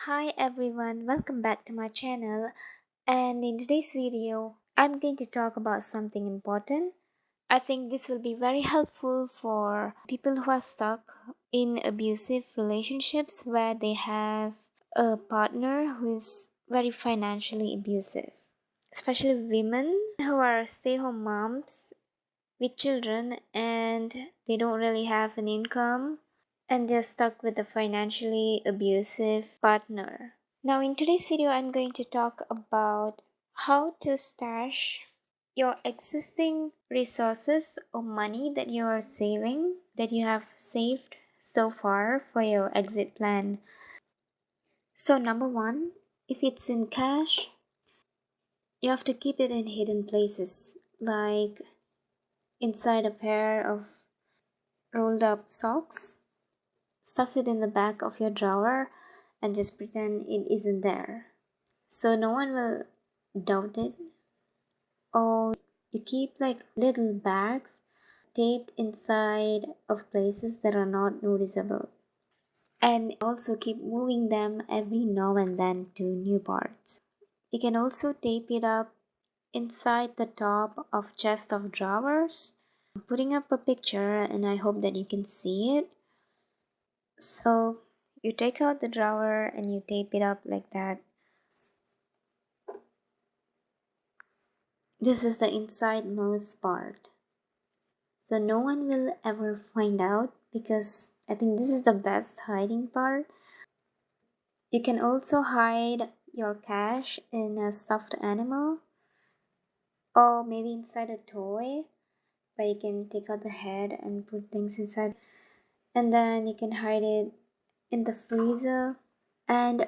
Hi everyone, welcome back to my channel, and in today's video I'm going to talk about something important. I think this will be very helpful for people who are stuck in abusive relationships where they have a partner who is very financially abusive, especially women who are stay-home moms with children and they don't really have an income and they're stuck with a financially abusive partner. Now, in today's video, I'm going to talk about how to stash your existing resources or money that you are saving, that you have saved so far for your exit plan. So, number one, if it's in cash, you have to keep it in hidden places, like inside a pair of rolled up socks. Stuff it in the back of your drawer and just pretend it isn't there. So no one will doubt it. Or you keep like little bags taped inside of places that are not noticeable. And also keep moving them every now and then to new parts. You can also tape it up inside the top of chest of drawers. I'm putting up a picture and I hope that you can see it. So you take out the drawer and you tape it up like that. This is the inside-most part. So no one will ever find out because I think this is the best hiding part. You can also hide your cash in a stuffed animal or maybe inside a toy, but you can take out the head and put things inside. And then you can hide it in the freezer. And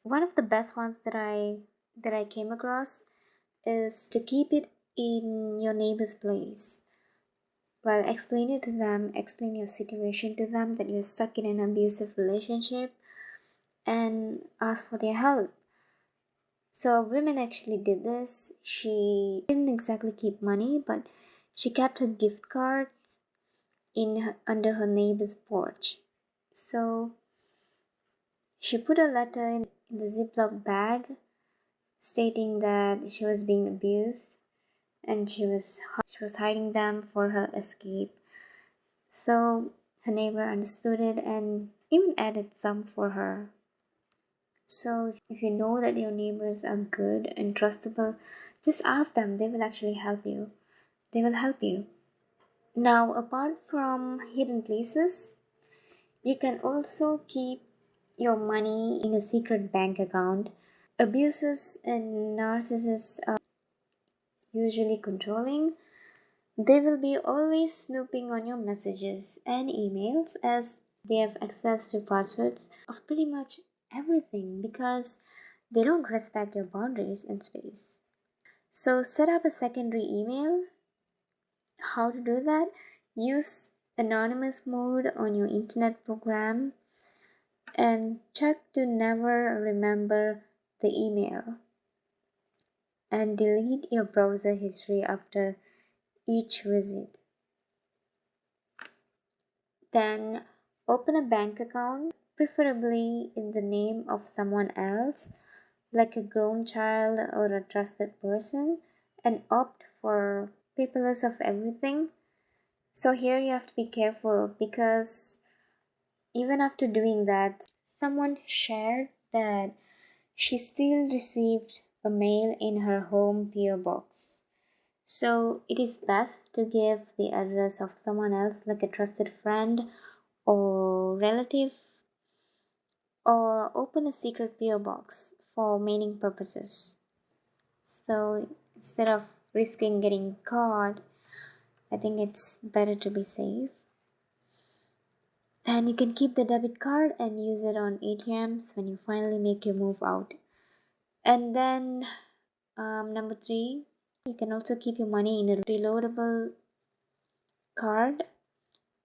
one of the best ones that I came across is to keep it in your neighbor's place. Well, explain it to them, explain your situation to them, that you're stuck in an abusive relationship, and ask for their help. So women actually did this. She didn't exactly keep money, but she kept her gift cards under her neighbor's porch. So she put a letter in the Ziploc bag stating that she was being abused and she was hiding them for her escape. So her neighbor understood it and even added some for her. So if you know that your neighbors are good and trustable, just ask them. They will actually help you. They will help you. Now, apart from hidden places, you can also keep your money in a secret bank account. Abusers and narcissists are usually controlling. They will be always snooping on your messages and emails as they have access to passwords of pretty much everything because they don't respect your boundaries and space. So set up a secondary email. How to do that? Use anonymous mode on your internet program and check to never remember the email. And delete your browser history after each visit. Then open a bank account, preferably in the name of someone else, like a grown child or a trusted person, and opt for paperless of everything. So here you have to be careful because even after doing that, someone shared that she still received a mail in her home PO box. So it is best to give the address of someone else, like a trusted friend or relative, or open a secret PO box for mailing purposes. So instead of risking getting caught, I think it's better to be safe. And you can keep the debit card and use it on ATMs when you finally make your move out. And then number 3, you can also keep your money in a reloadable card.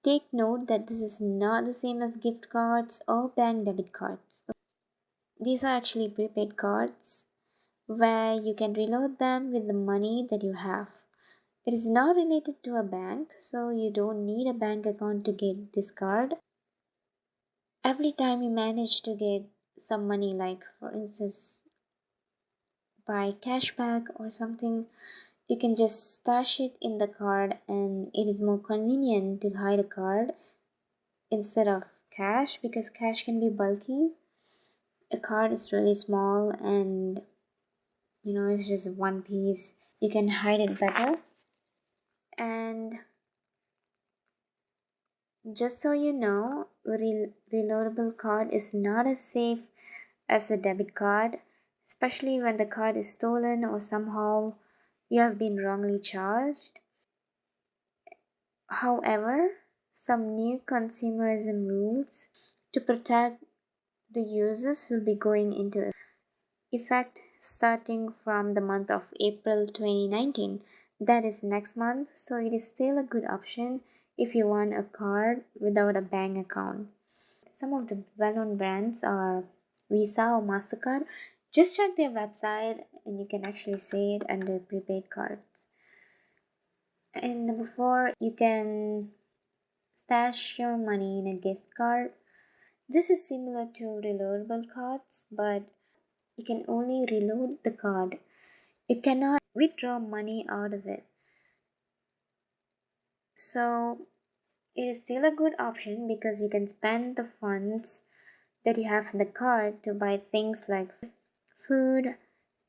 Take note that this is not the same as gift cards or bank debit cards. These are actually prepaid cards where you can reload them with the money that you have. It is not related to a bank, so you don't need a bank account to get this card. Every time you manage to get some money, like for instance buy cashback or something, you can just stash it in the card, and it is more convenient to hide a card instead of cash, because cash can be bulky. A card is really small, and it's just one piece. You can hide it better. And just so you know, reloadable card is not as safe as a debit card, especially when the card is stolen or somehow you have been wrongly charged. However, some new consumerism rules to protect the users will be going into effect starting from the month of April 2019. That is next month, so it is still a good option if you want a card without a bank account. Some of the well-known brands are Visa or MasterCard. Just check their website and you can actually see it under prepaid cards. And number 4, you can stash your money in a gift card. This is similar to reloadable cards, but you can only reload the card. You cannot withdraw money out of it. So it is still a good option because you can spend the funds that you have in the card to buy things like food,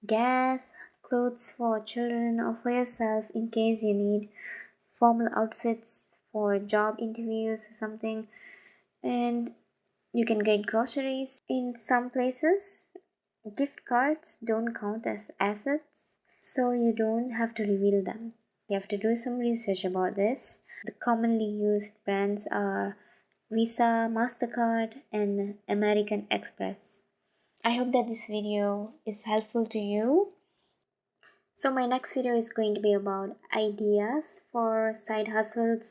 gas, clothes for children or for yourself in case you need formal outfits for job interviews or something. And you can get groceries. In some places, gift cards don't count as assets, so you don't have to reveal them. You have to do some research about this. The commonly used brands are Visa, MasterCard, and American Express. I hope that this video is helpful to you. So my next video is going to be about ideas for side hustles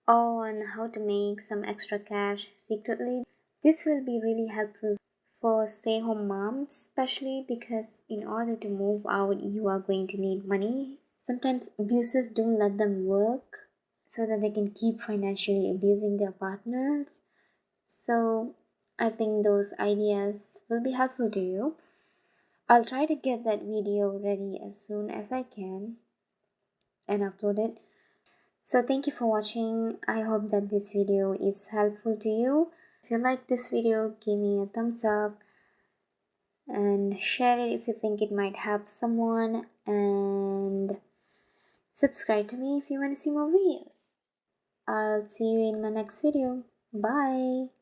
on how to make some extra cash secretly. This will be really helpful for stay-home moms, especially because in order to move out, you are going to need money. Sometimes abusers don't let them work so that they can keep financially abusing their partners. So I think those ideas will be helpful to you. I'll try to get that video ready as soon as I can and upload it. So thank you for watching. I hope that this video is helpful to you. If you like this video, give me a thumbs up and share it if you think it might help someone, and subscribe to me if you want to see more videos. I'll see you in my next video. Bye.